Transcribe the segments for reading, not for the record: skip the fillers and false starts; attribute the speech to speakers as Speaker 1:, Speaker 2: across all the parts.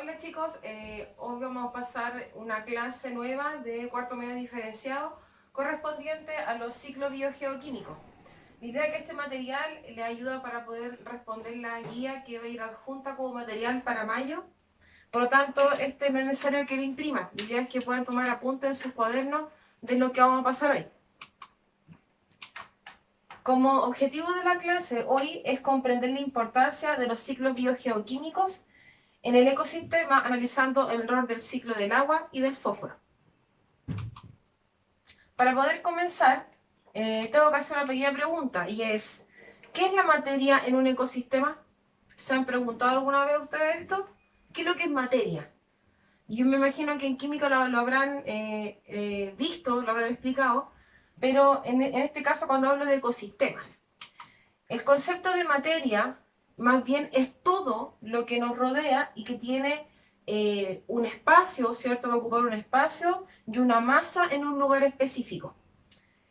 Speaker 1: Hola chicos, hoy vamos a pasar una clase nueva de cuarto medio diferenciado correspondiente a los ciclos biogeoquímicos. La idea es que este material le ayuda para poder responder la guía que va a ir adjunta como material para mayo. Por lo tanto, no es necesario que lo impriman. La idea es que puedan tomar apuntes en sus cuadernos de lo que vamos a pasar hoy. Como objetivo de la clase hoy es comprender la importancia de los ciclos biogeoquímicos en el ecosistema, analizando el rol del ciclo del agua y del fósforo. Para poder comenzar, tengo que hacer una pequeña pregunta y es, ¿qué es la materia en un ecosistema? ¿Se han preguntado alguna vez ustedes esto? ¿Qué es lo que es materia? Yo me imagino que en química lo habrán visto, lo habrán explicado, pero en este caso cuando hablo de ecosistemas, el concepto de materia más bien es todo lo que nos rodea y que tiene un espacio, ¿cierto? Va a ocupar un espacio y una masa en un lugar específico.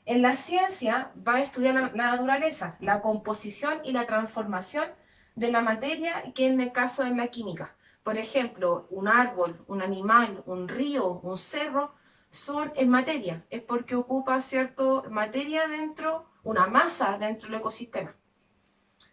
Speaker 1: En la ciencia va a estudiar la naturaleza, la composición y la transformación de la materia, que en el caso de la química. Por ejemplo, un árbol, un animal, un río, un cerro, son en materia. Es porque ocupa, ¿cierto?, materia dentro, una masa dentro del ecosistema.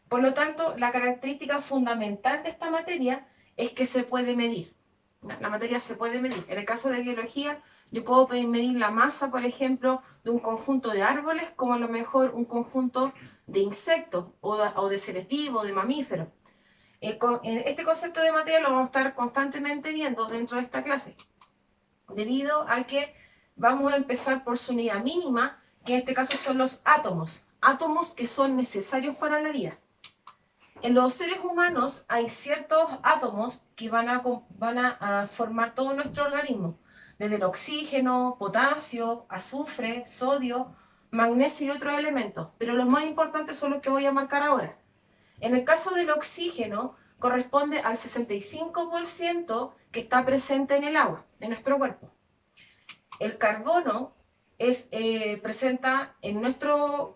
Speaker 1: Por lo tanto, la característica fundamental de esta materia es que se puede medir. La materia se puede medir. En el caso de biología, yo puedo medir la masa, por ejemplo, de un conjunto de árboles, como a lo mejor un conjunto de insectos o de seres vivos, de mamíferos. Este concepto de materia lo vamos a estar constantemente viendo dentro de esta clase, debido a que vamos a empezar por su unidad mínima, que en este caso son los átomos. Átomos que son necesarios para la vida. En los seres humanos hay ciertos átomos que van a formar todo nuestro organismo, desde el oxígeno, potasio, azufre, sodio, magnesio y otros elementos, pero los más importantes son los que voy a marcar ahora. En el caso del oxígeno, corresponde al 65% que está presente en el agua, en nuestro cuerpo. El carbono presenta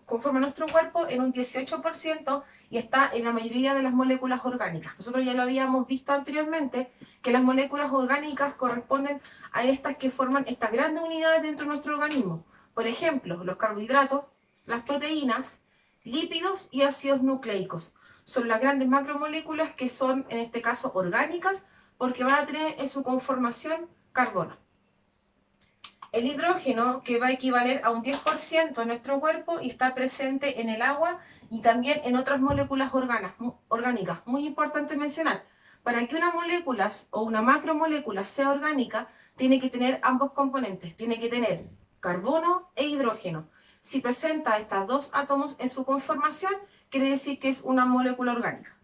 Speaker 1: conforma nuestro cuerpo en un 18% y está en la mayoría de las moléculas orgánicas. Nosotros ya lo habíamos visto anteriormente, que las moléculas orgánicas corresponden a estas que forman estas grandes unidades dentro de nuestro organismo. Por ejemplo, los carbohidratos, las proteínas, lípidos y ácidos nucleicos. Son las grandes macromoléculas que son, en este caso, orgánicas, porque van a tener en su conformación carbono. El hidrógeno, que va a equivaler a un 10% en nuestro cuerpo y está presente en el agua y también en otras moléculas orgánicas. Muy importante mencionar, para que una molécula o una macromolécula sea orgánica, tiene que tener ambos componentes, tiene que tener carbono e hidrógeno. Si presenta estos dos átomos en su conformación, quiere decir que es una molécula orgánica.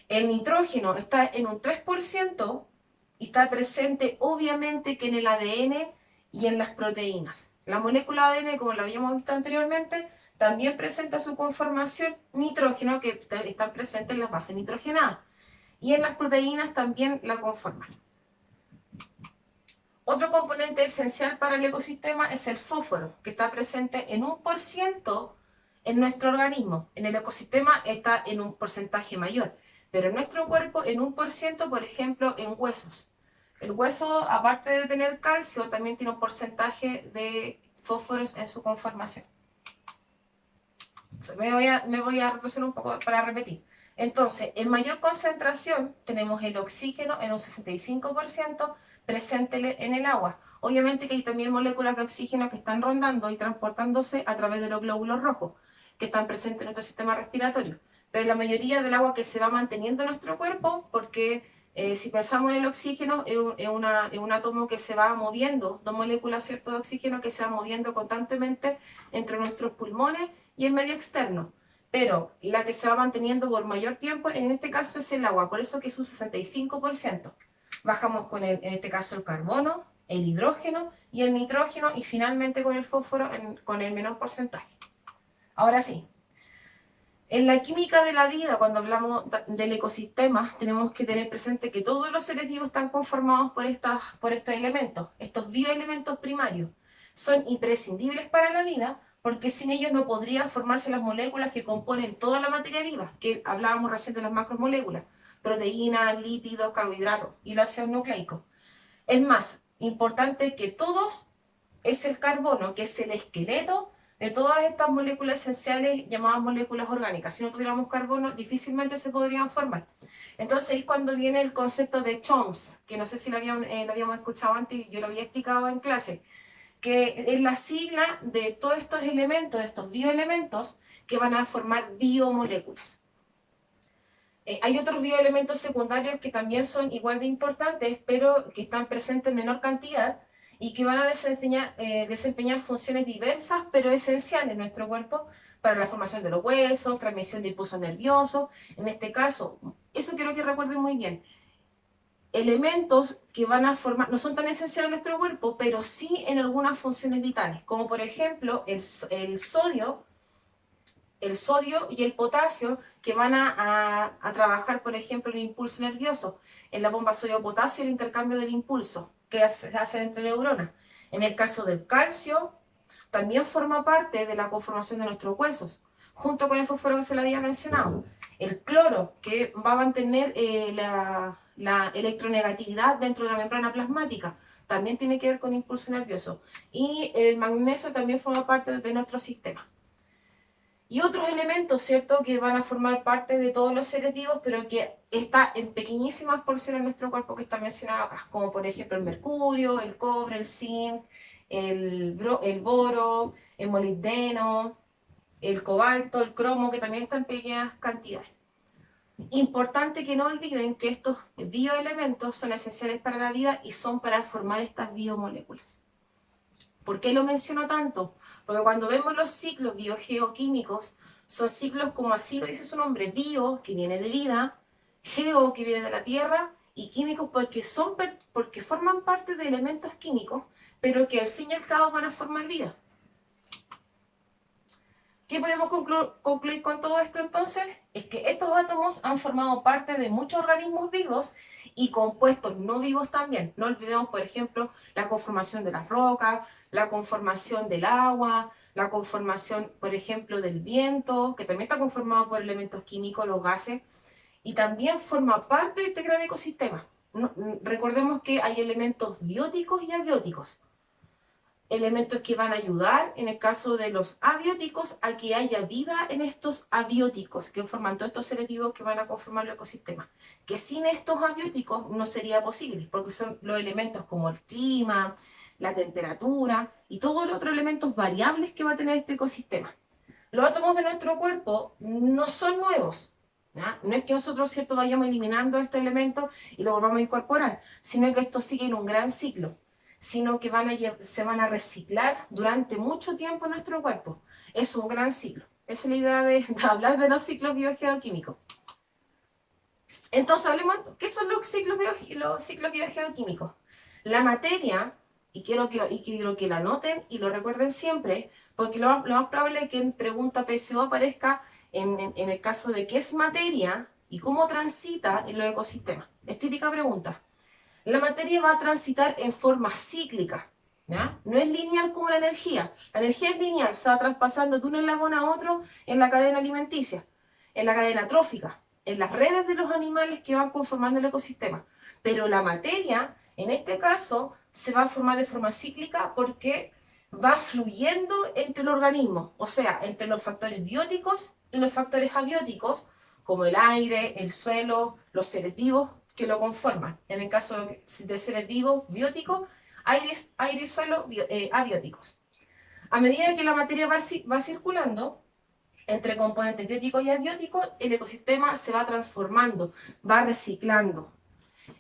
Speaker 1: El nitrógeno está en un 3%, y está presente obviamente que en el ADN y en las proteínas. La molécula ADN, como lo habíamos visto anteriormente, también presenta su conformación nitrógeno, que está presente en las bases nitrogenadas. Y en las proteínas también la conforman. Otro componente esencial para el ecosistema es el fósforo, que está presente en 1% en nuestro organismo. En el ecosistema está en un porcentaje mayor, pero en nuestro cuerpo en 1%, por ejemplo, en huesos. El hueso, aparte de tener calcio, también tiene un porcentaje de fósforos en su conformación. Entonces, me voy a retroceder un poco para repetir. Entonces, en mayor concentración tenemos el oxígeno en un 65% presente en el agua. Obviamente que hay también moléculas de oxígeno que están rondando y transportándose a través de los glóbulos rojos, que están presentes en nuestro sistema respiratorio. Pero la mayoría del agua que se va manteniendo en nuestro cuerpo, porque si pensamos en el oxígeno, es un átomo que se va moviendo, dos moléculas, ¿cierto?, de oxígeno que se van moviendo constantemente entre nuestros pulmones y el medio externo. Pero la que se va manteniendo por mayor tiempo, en este caso, es el agua, por eso que es un 65%. Bajamos con en este caso el carbono, el hidrógeno y el nitrógeno, y finalmente con el fósforo con el menor porcentaje. Ahora sí, en la química de la vida, cuando hablamos del ecosistema, tenemos que tener presente que todos los seres vivos están conformados por estos elementos, estos bioelementos primarios. Son imprescindibles para la vida porque sin ellos no podrían formarse las moléculas que componen toda la materia viva, que hablábamos recién de las macromoléculas. proteínas, lípidos, carbohidratos y los ácidos nucleicos. Es más importante que todos es el carbono, que es el esqueleto de todas estas moléculas esenciales llamadas moléculas orgánicas. Si no tuviéramos carbono, difícilmente se podrían formar. Entonces ahí es cuando viene el concepto de CHOMS, que no sé si lo habíamos escuchado antes, yo lo había explicado en clase, que es la sigla de todos estos elementos, de estos bioelementos, que van a formar biomoléculas. Hay otros bioelementos secundarios que también son igual de importantes, pero que están presentes en menor cantidad y que van a desempeñar funciones diversas, pero esenciales en nuestro cuerpo para la formación de los huesos, transmisión de impulsos nerviosos. En este caso, eso quiero que recuerden muy bien. Elementos que van a formar, no son tan esenciales en nuestro cuerpo, pero sí en algunas funciones vitales, como por ejemplo el sodio y el potasio, que van a trabajar, por ejemplo, en el impulso nervioso, en la bomba sodio-potasio, el intercambio del impulso que se hace entre neuronas. En el caso del calcio, también forma parte de la conformación de nuestros huesos, junto con el fósforo que se le había mencionado. El cloro, que va a mantener la electronegatividad dentro de la membrana plasmática, también tiene que ver con impulso nervioso. Y el magnesio también forma parte de nuestro sistema. Y otros elementos, ¿cierto?, que van a formar parte de todos los seres vivos, pero que está en pequeñísimas porciones en nuestro cuerpo que está mencionado acá, como por ejemplo el mercurio, el cobre, el zinc, el boro, el molibdeno, el cobalto, el cromo, que también están en pequeñas cantidades. Importante que no olviden que estos bioelementos son esenciales para la vida y son para formar estas biomoléculas. ¿Por qué lo menciono tanto? Porque cuando vemos los ciclos biogeoquímicos, son ciclos como así lo dice su nombre, bio, que viene de vida, geo, que viene de la tierra, y químicos porque forman parte de elementos químicos, pero que al fin y al cabo van a formar vida. ¿Qué podemos concluir con todo esto entonces? Es que estos átomos han formado parte de muchos organismos vivos y compuestos no vivos también. No olvidemos, por ejemplo, la conformación de las rocas, la conformación del agua, la conformación, por ejemplo, del viento, que también está conformado por elementos químicos, los gases, y también forma parte de este gran ecosistema. Recordemos que hay elementos bióticos y abióticos. Elementos que van a ayudar, en el caso de los abióticos, a que haya vida en estos abióticos, que forman todos estos seres vivos que van a conformar el ecosistema. Que sin estos abióticos no sería posible, porque son los elementos como el clima, la temperatura y todos los otros elementos variables que va a tener este ecosistema. Los átomos de nuestro cuerpo no son nuevos. ¿Ya? No es que nosotros, ¿cierto?, vayamos eliminando estos elementos y los volvamos a incorporar, sino que esto sigue en un gran ciclo, sino que se van a reciclar durante mucho tiempo en nuestro cuerpo. Es un gran ciclo. Esa es la idea de hablar de los ciclos biogeoquímicos. Entonces, hablemos, ¿qué son los ciclos biogeoquímicos? La materia, y quiero que lo anoten y lo recuerden siempre, porque lo más probable es que en pregunta PSO aparezca en el caso de qué es materia y cómo transita en los ecosistemas. Es típica pregunta. La materia va a transitar en forma cíclica, ¿ya? No es lineal como la energía. La energía es lineal, se va traspasando de un eslabón a otro en la cadena alimenticia, en la cadena trófica, en las redes de los animales que van conformando el ecosistema. Pero la materia, en este caso, se va a formar de forma cíclica porque va fluyendo entre el organismo, o sea, entre los factores bióticos y los factores abióticos, como el aire, el suelo, los seres vivos que lo conforman. En el caso de seres vivos bióticos, aire y suelo abióticos. A medida que la materia va circulando entre componentes bióticos y abióticos, el ecosistema se va transformando, va reciclando.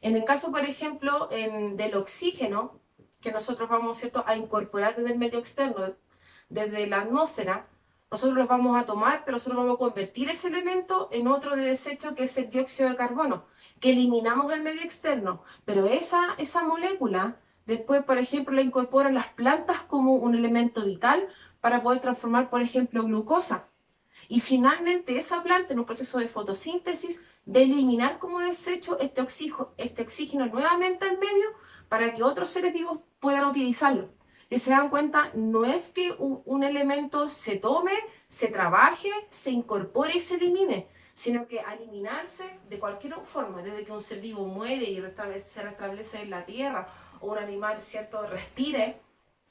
Speaker 1: En el caso, por ejemplo, del oxígeno, que nosotros vamos, ¿cierto?, a incorporar desde el medio externo, desde la atmósfera, nosotros los vamos a tomar, pero nosotros vamos a convertir ese elemento en otro de desecho, que es el dióxido de carbono, que eliminamos del medio externo, pero esa molécula después, por ejemplo, la incorporan las plantas como un elemento vital para poder transformar, por ejemplo, glucosa. Y finalmente esa planta, en un proceso de fotosíntesis, va a eliminar como desecho este oxígeno nuevamente al medio para que otros seres vivos puedan utilizarlo. Si se dan cuenta, no es que un elemento se tome, se trabaje, se incorpore y se elimine, sino que a eliminarse de cualquier forma, desde que un ser vivo muere y se restablece en la tierra, o un animal, ¿cierto?, respire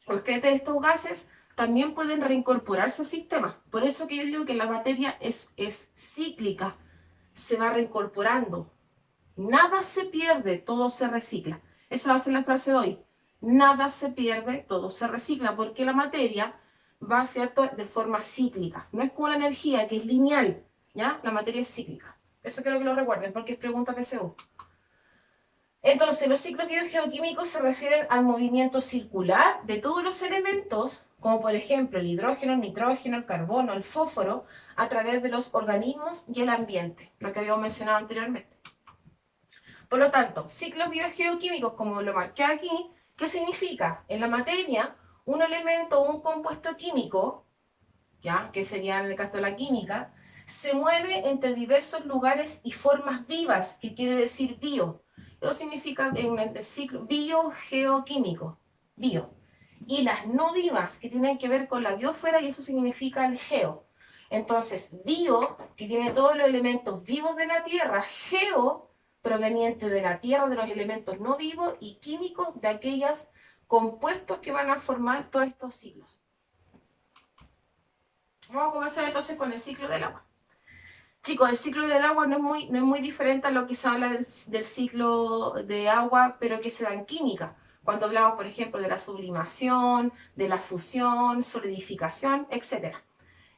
Speaker 1: o excrete estos gases, también pueden reincorporarse al sistema. Por eso que yo digo que la materia es cíclica, se va reincorporando. Nada se pierde, todo se recicla. Esa va a ser la frase de hoy. Nada se pierde, todo se recicla, porque la materia va, ¿cierto?, de forma cíclica. No es como la energía, que es lineal, ¿ya? La materia es cíclica. Eso quiero que lo recuerden, porque es pregunta PSU. Entonces, los ciclos biogeoquímicos se refieren al movimiento circular de todos los elementos, como por ejemplo el hidrógeno, el nitrógeno, el carbono, el fósforo, a través de los organismos y el ambiente, lo que habíamos mencionado anteriormente. Por lo tanto, ciclos biogeoquímicos, como lo marqué aquí, ¿qué significa? En la materia, un elemento o un compuesto químico, ¿ya?, que sería en el caso de la química, se mueve entre diversos lugares y formas vivas, que quiere decir bio. Eso significa en el ciclo biogeoquímico, bio. Y las no vivas, que tienen que ver con la biosfera, y eso significa el geo. Entonces, bio, que tiene todos los elementos vivos de la Tierra, geo, proveniente de la Tierra, de los elementos no vivos, y químicos, de aquellos compuestos que van a formar todos estos ciclos. Vamos a comenzar entonces con el ciclo del agua. Chicos, el ciclo del agua no es muy diferente a lo que se habla del ciclo de agua, pero que se da en química. Cuando hablamos, por ejemplo, de la sublimación, de la fusión, solidificación, etc.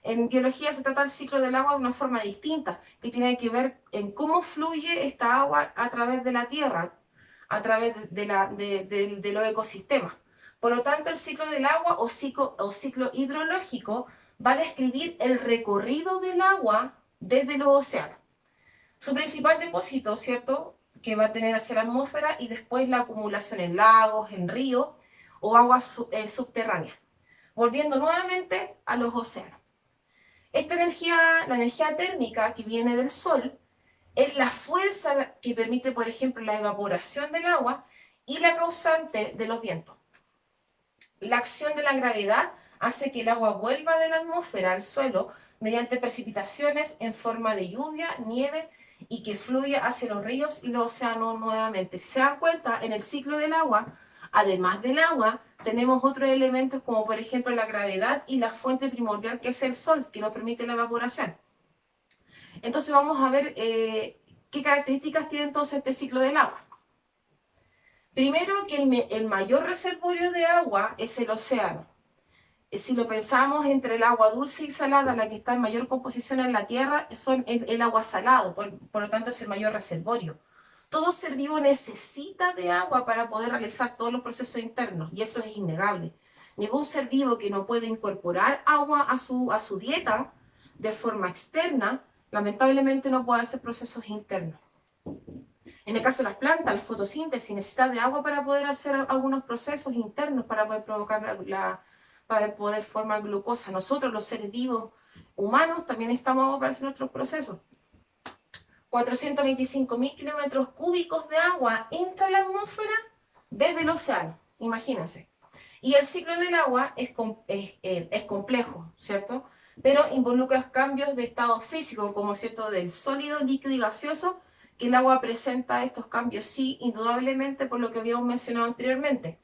Speaker 1: En biología se trata el ciclo del agua de una forma distinta, que tiene que ver en cómo fluye esta agua a través de la tierra, a través de los ecosistemas. Por lo tanto, el ciclo del agua o ciclo hidrológico va a describir el recorrido del agua desde los océanos. Su principal depósito, ¿cierto?, que va a tener hacia la atmósfera, y después la acumulación en lagos, en ríos o aguas subterráneas. Volviendo nuevamente a los océanos. Esta energía, la energía térmica que viene del sol, es la fuerza que permite, por ejemplo, la evaporación del agua y la causante de los vientos. La acción de la gravedad hace que el agua vuelva de la atmósfera al suelo mediante precipitaciones en forma de lluvia, nieve, y que fluye hacia los ríos y los océanos nuevamente. Si se dan cuenta, en el ciclo del agua, además del agua, tenemos otros elementos como por ejemplo la gravedad y la fuente primordial, que es el sol, que nos permite la evaporación. Entonces vamos a ver qué características tiene entonces este ciclo del agua. Primero, que el mayor reservorio de agua es el océano. Si lo pensamos entre el agua dulce y salada, la que está en mayor composición en la Tierra, son el agua salado, por lo tanto es el mayor reservorio. Todo ser vivo necesita de agua para poder realizar todos los procesos internos, y eso es innegable. Ningún ser vivo que no puede incorporar agua a su dieta de forma externa, lamentablemente no puede hacer procesos internos. En el caso de las plantas, la fotosíntesis necesita de agua para poder hacer algunos procesos internos, para poder provocar para poder formar glucosa. Nosotros, los seres vivos humanos, también necesitamos agua para hacer nuestros procesos. 425.000 kilómetros cúbicos de agua entra a la atmósfera desde el océano, imagínense. Y el ciclo del agua es complejo, ¿cierto? Pero involucra cambios de estado físico, como, ¿cierto?, del sólido, líquido y gaseoso, que el agua presenta estos cambios, sí, indudablemente, por lo que habíamos mencionado anteriormente.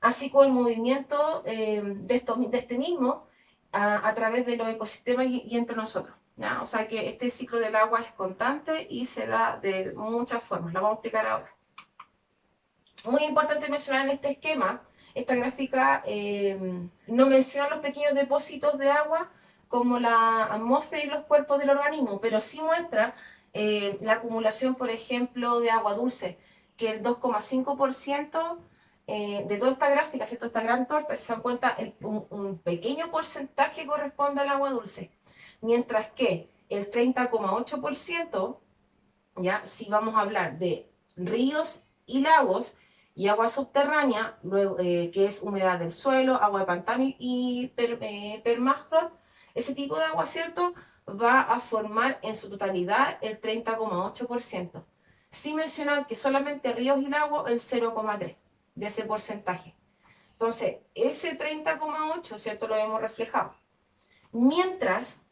Speaker 1: Así como el movimiento de este mismo a través de los ecosistemas y entre nosotros, ¿ya? O sea que este ciclo del agua es constante y se da de muchas formas. Lo vamos a explicar ahora. Muy importante mencionar en este esquema, esta gráfica no menciona los pequeños depósitos de agua como la atmósfera y los cuerpos del organismo, pero sí muestra la acumulación, por ejemplo, de agua dulce, que el 2,5% de toda esta gráfica, ¿cierto?, esta gran torta, se dan cuenta, un pequeño porcentaje corresponde al agua dulce, mientras que el 30,8%, ya, si vamos a hablar de ríos y lagos y agua subterránea, luego, que es humedad del suelo, agua de pantano y permafrost, ese tipo de agua, ¿cierto?, va a formar en su totalidad el 30,8%. Sin mencionar que solamente ríos y lagos el 0,3% de ese porcentaje. Entonces, ese 30,8%, ¿cierto?, lo hemos reflejado. Mientras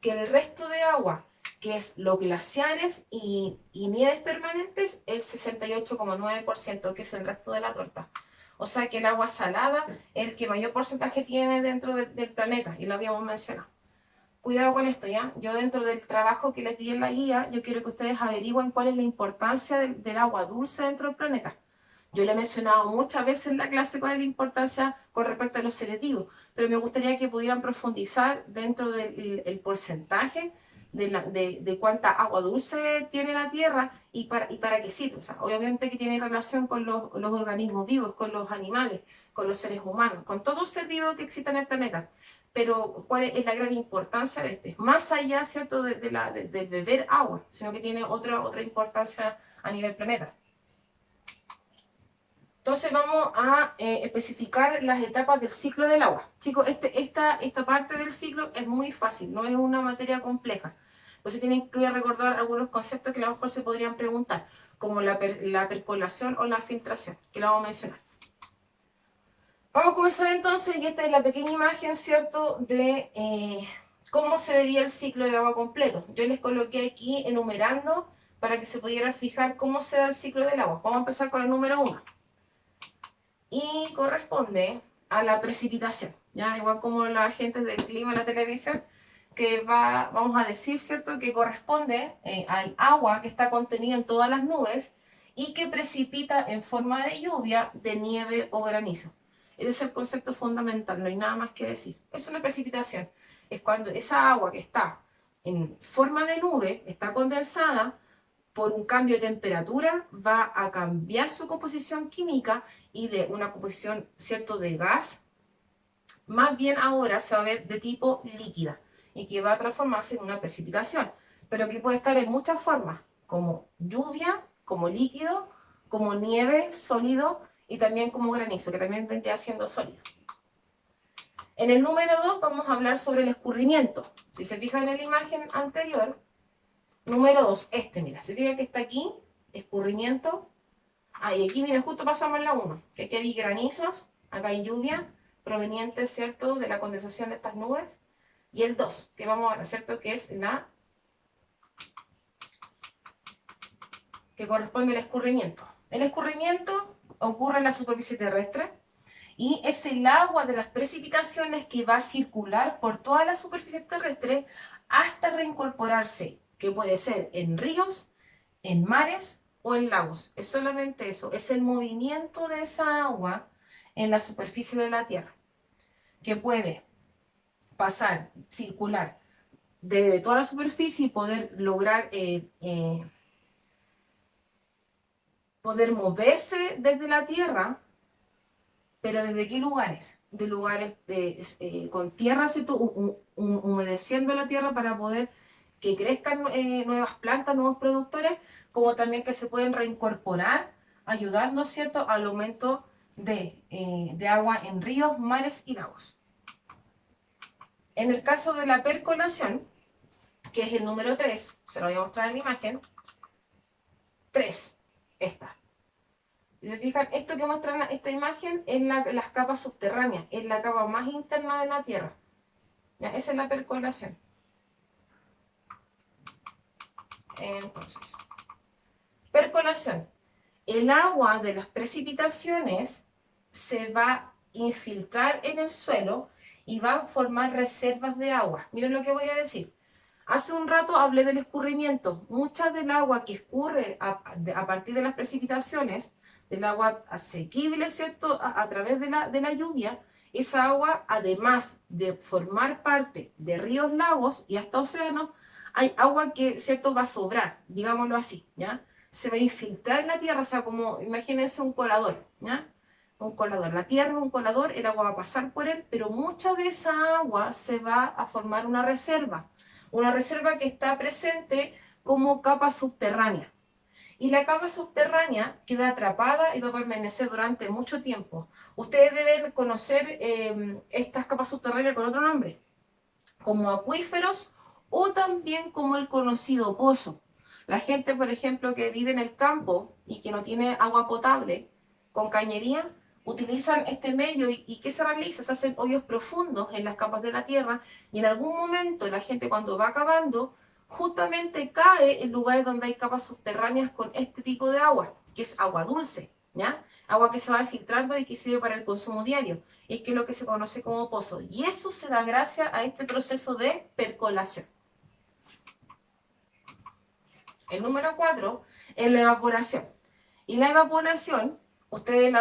Speaker 1: que el resto de agua que es los glaciares y nieves permanentes, el 68,9%, que es el resto de la torta. O sea que el agua salada es el que mayor porcentaje tiene dentro del planeta, y lo habíamos mencionado. Cuidado con esto, ¿ya? Yo dentro del trabajo que les di en la guía, yo quiero que ustedes averigüen cuál es la importancia del agua dulce dentro del planeta. Yo le he mencionado muchas veces en la clase cuál es la importancia con respecto a los selectivos, pero me gustaría que pudieran profundizar dentro del porcentaje de cuánta agua dulce tiene la Tierra y para qué sirve. O sea, obviamente que tiene relación con los organismos vivos, con los animales, con los seres humanos, con todo ser vivo que exista en el planeta. Pero ¿cuál es la gran importancia de este? Más allá, ¿cierto?, de beber agua, sino que tiene otra importancia a nivel planeta. Entonces vamos a especificar las etapas del ciclo del agua. Chicos, esta parte del ciclo es muy fácil, no es una materia compleja. Entonces tienen que recordar algunos conceptos que a lo mejor se podrían preguntar, como la percolación o la filtración, que la vamos a mencionar. Vamos a comenzar entonces, y esta es la pequeña imagen, ¿cierto?, de cómo se vería el ciclo de agua completo. Yo les coloqué aquí enumerando para que se pudieran fijar cómo se da el ciclo del agua. Vamos a empezar con el número 1. Y corresponde a la precipitación, ¿ya? Igual como la gente del clima en la televisión, que vamos a decir, ¿cierto?, que corresponde al agua que está contenida en todas las nubes y que precipita en forma de lluvia, de nieve o granizo. Ese es el concepto fundamental, no hay nada más que decir. Es una precipitación. Es cuando esa agua que está en forma de nube, está condensada, por un cambio de temperatura va a cambiar su composición química y de una composición, ¿cierto?, de gas, más bien ahora se va a ver de tipo líquida y que va a transformarse en una precipitación, pero que puede estar en muchas formas, como lluvia, como líquido, como nieve, sólido y también como granizo, que también vendría siendo sólido. En el número 2 vamos a hablar sobre el escurrimiento. Si se fijan en la imagen anterior, número 2, mira, se fija que está aquí, escurrimiento. Y aquí, mira, justo pasamos en la 1, que aquí hay granizos, acá hay lluvia, proveniente, ¿cierto?, de la condensación de estas nubes. Y el 2, que vamos a ver, ¿cierto?, que es que corresponde al escurrimiento. El escurrimiento ocurre en la superficie terrestre y es el agua de las precipitaciones que va a circular por toda la superficie terrestre hasta reincorporarse, que puede ser en ríos, en mares o en lagos. Es solamente eso, es el movimiento de esa agua en la superficie de la Tierra, que puede pasar, circular de toda la superficie y poder lograr poder moverse desde la Tierra, pero ¿desde qué lugares? De lugares con tierra, ¿cierto?, humedeciendo la tierra para poder que crezcan nuevas plantas, nuevos productores, como también que se pueden reincorporar, ayudando, ¿cierto?, al aumento de agua en ríos, mares y lagos. En el caso de la percolación, que es el número 3, se lo voy a mostrar en la imagen, 3, esta. Si se fijan, esto que muestra esta imagen es las capas subterráneas, es la capa más interna de la Tierra. ¿Ya? Esa es la percolación. Entonces, percolación. El agua de las precipitaciones se va a infiltrar en el suelo y va a formar reservas de agua. Miren lo que voy a decir. Hace un rato hablé del escurrimiento. Mucha del agua que escurre a partir de las precipitaciones, del agua asequible, ¿cierto?, a través de la lluvia, esa agua, además de formar parte de ríos, lagos y hasta océanos, hay agua que, ¿cierto?, va a sobrar, digámoslo así, ¿ya? Se va a infiltrar en la tierra, o sea, como, imagínense un colador, ¿ya? Un colador. La tierra es un colador, el agua va a pasar por él, pero mucha de esa agua se va a formar una reserva que está presente como capa subterránea. Y la capa subterránea queda atrapada y va a permanecer durante mucho tiempo. Ustedes deben conocer estas capas subterráneas con otro nombre, como acuíferos o también como el conocido pozo. La gente, por ejemplo, que vive en el campo y que no tiene agua potable con cañería, utilizan este medio y ¿qué se realiza? Se hacen hoyos profundos en las capas de la tierra y en algún momento la gente cuando va cavando justamente cae en lugares donde hay capas subterráneas con este tipo de agua, que es agua dulce, ¿ya? Agua que se va filtrando y que sirve para el consumo diario. Es que es lo que se conoce como pozo. Y eso se da gracias a este proceso de percolación. El número 4 es la evaporación. Y la evaporación, ustedes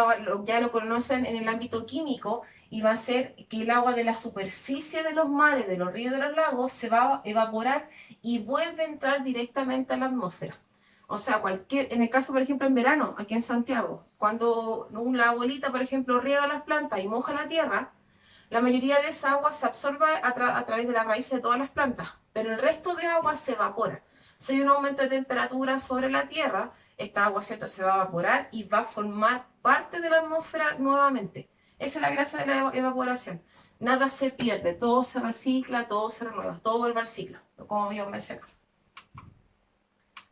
Speaker 1: ya lo conocen en el ámbito químico, y va a ser que el agua de la superficie de los mares, de los ríos, de los lagos, se va a evaporar y vuelve a entrar directamente a la atmósfera. O sea, en el caso, por ejemplo, en verano, aquí en Santiago, cuando la abuelita, por ejemplo, riega las plantas y moja la tierra, la mayoría de esa agua se absorbe a través de las raíces de todas las plantas, pero el resto de agua se evapora. Si hay un aumento de temperatura sobre la Tierra, esta agua, ¿cierto?, se va a evaporar y va a formar parte de la atmósfera nuevamente. Esa es la gracia de la evaporación. Nada se pierde, todo se recicla, todo se renueva, todo vuelve al ciclo, como habíamos mencionado.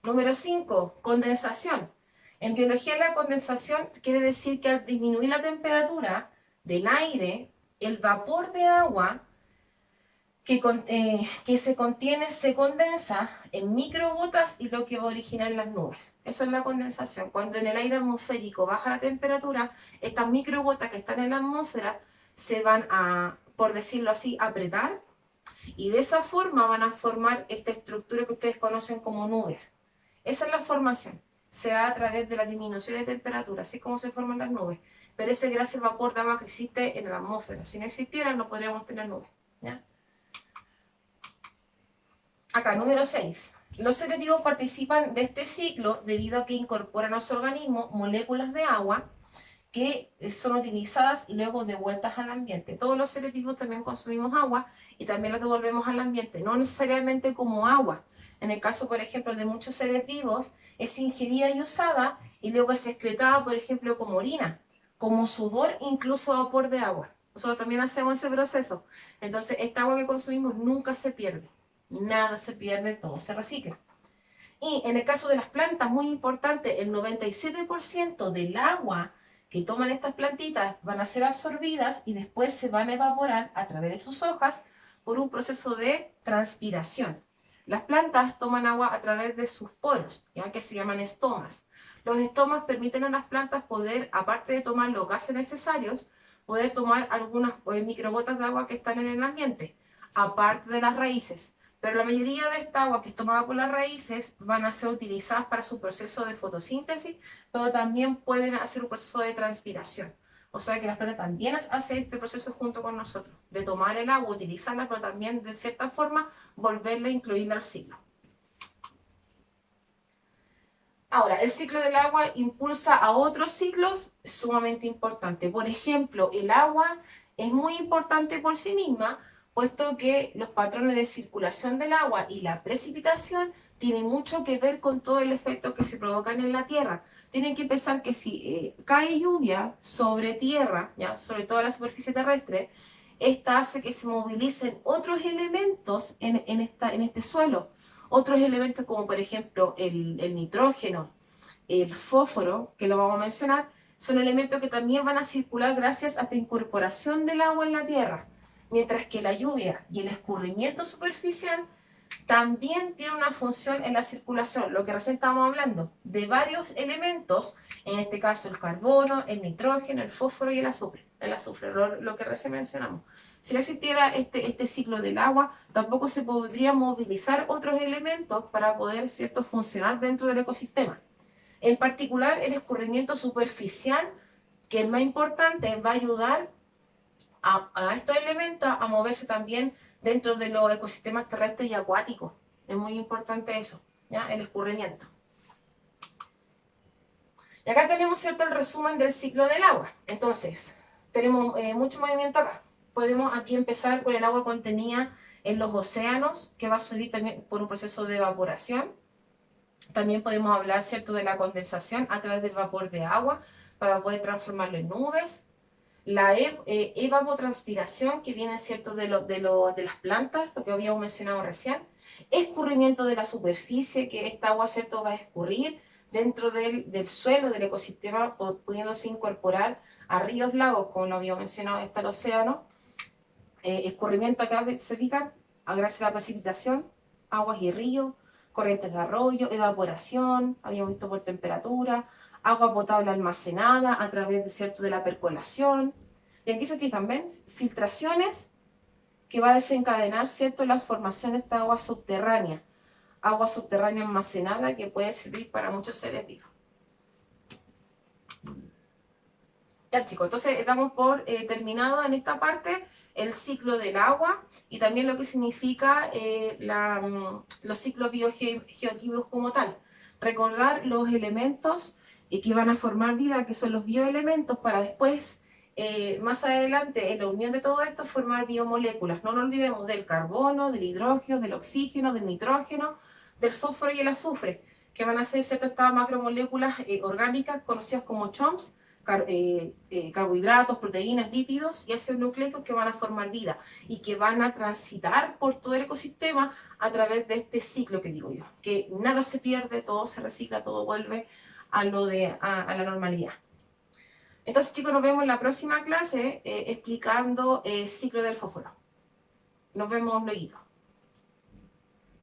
Speaker 1: Número 5, condensación. En biología la condensación quiere decir que al disminuir la temperatura del aire, el vapor de agua que se contiene se condensa en microgotas y lo que va a originar las nubes. Eso es la condensación. Cuando en el aire atmosférico baja la temperatura, estas microgotas que están en la atmósfera se van a, por decirlo así, apretar, y de esa forma van a formar esta estructura que ustedes conocen como nubes. Esa es la formación. Se da a través de la disminución de temperatura, así es como se forman las nubes. Pero eso es gracias al vapor de agua que existe en la atmósfera. Si no existiera, no podríamos tener nubes, ¿ya? Acá, número 6. Los seres vivos participan de este ciclo debido a que incorporan a su organismo moléculas de agua que son utilizadas y luego devueltas al ambiente. Todos los seres vivos también consumimos agua y también la devolvemos al ambiente, no necesariamente como agua. En el caso, por ejemplo, de muchos seres vivos, es ingerida y usada y luego es excretada, por ejemplo, como orina, como sudor, incluso vapor de agua. Nosotros también hacemos ese proceso. Entonces, esta agua que consumimos nunca se pierde. Nada se pierde, todo se recicla. Y en el caso de las plantas, muy importante, el 97% del agua que toman estas plantitas van a ser absorbidas y después se van a evaporar a través de sus hojas por un proceso de transpiración. Las plantas toman agua a través de sus poros, ¿ya?, que se llaman estomas. Los estomas permiten a las plantas poder, aparte de tomar los gases necesarios, poder tomar algunas microgotas de agua que están en el ambiente, aparte de las raíces. Pero la mayoría de esta agua que es tomada por las raíces van a ser utilizadas para su proceso de fotosíntesis, pero también pueden hacer un proceso de transpiración. O sea que las plantas también hacen este proceso junto con nosotros, de tomar el agua, utilizarla, pero también de cierta forma volverla a incluirla al ciclo. Ahora, el ciclo del agua impulsa a otros ciclos sumamente importantes. Por ejemplo, el agua es muy importante por sí misma, puesto que los patrones de circulación del agua y la precipitación tienen mucho que ver con todo el efecto que se provocan en la Tierra. Tienen que pensar que si cae lluvia sobre tierra, ¿ya?, sobre toda la superficie terrestre, esta hace que se movilicen otros elementos en este suelo. Otros elementos como por ejemplo el nitrógeno, el fósforo, que lo vamos a mencionar, son elementos que también van a circular gracias a esta incorporación del agua en la tierra. Mientras que la lluvia y el escurrimiento superficial también tienen una función en la circulación, lo que recién estábamos hablando, de varios elementos, en este caso el carbono, el nitrógeno, el fósforo y el azufre, lo que recién mencionamos. Si no existiera este ciclo del agua, tampoco se podrían movilizar otros elementos para poder, ¿cierto?, funcionar dentro del ecosistema. En particular, el escurrimiento superficial, que es más importante, va a ayudar a estos elementos a moverse también dentro de los ecosistemas terrestres y acuáticos. Es muy importante eso, ¿ya?, el escurrimiento. Y acá tenemos, ¿cierto?, el resumen del ciclo del agua. Entonces, tenemos mucho movimiento acá. Podemos aquí empezar con el agua contenida en los océanos, que va a subir también por un proceso de evaporación. También podemos hablar, ¿cierto?, de la condensación a través del vapor de agua para poder transformarlo en nubes. La evapotranspiración, que viene, ¿cierto?, de las plantas, lo que habíamos mencionado recién. Escurrimiento de la superficie, que esta agua, ¿cierto?, va a escurrir dentro del suelo, del ecosistema, pudiéndose incorporar a ríos, lagos, como lo habíamos mencionado, está el océano. Escurrimiento acá, se fijan, gracias a la precipitación. aguas y ríos, corrientes de arroyo, evaporación, habíamos visto por temperatura, agua potable almacenada a través de, ¿cierto?, de la percolación. Y aquí se fijan, ¿ven? Filtraciones que va a desencadenar, ¿cierto?, la formación de esta agua subterránea almacenada que puede servir para muchos seres vivos. Ya chicos, entonces damos por terminado en esta parte el ciclo del agua y también lo que significa los ciclos biogeoquímicos como tal. Recordar los elementos que van a formar vida, que son los bioelementos, para después, más adelante, en la unión de todo esto, formar biomoléculas. No nos olvidemos del carbono, del hidrógeno, del oxígeno, del nitrógeno, del fósforo y el azufre, que van a ser, ¿cierto?, estas macromoléculas orgánicas conocidas como CHOMS, carbohidratos, proteínas, lípidos y ácidos nucleicos que van a formar vida y que van a transitar por todo el ecosistema a través de este ciclo que digo yo, que nada se pierde, todo se recicla, todo vuelve a la normalidad. Entonces chicos, nos vemos en la próxima clase explicando el ciclo del fósforo. Nos vemos luego.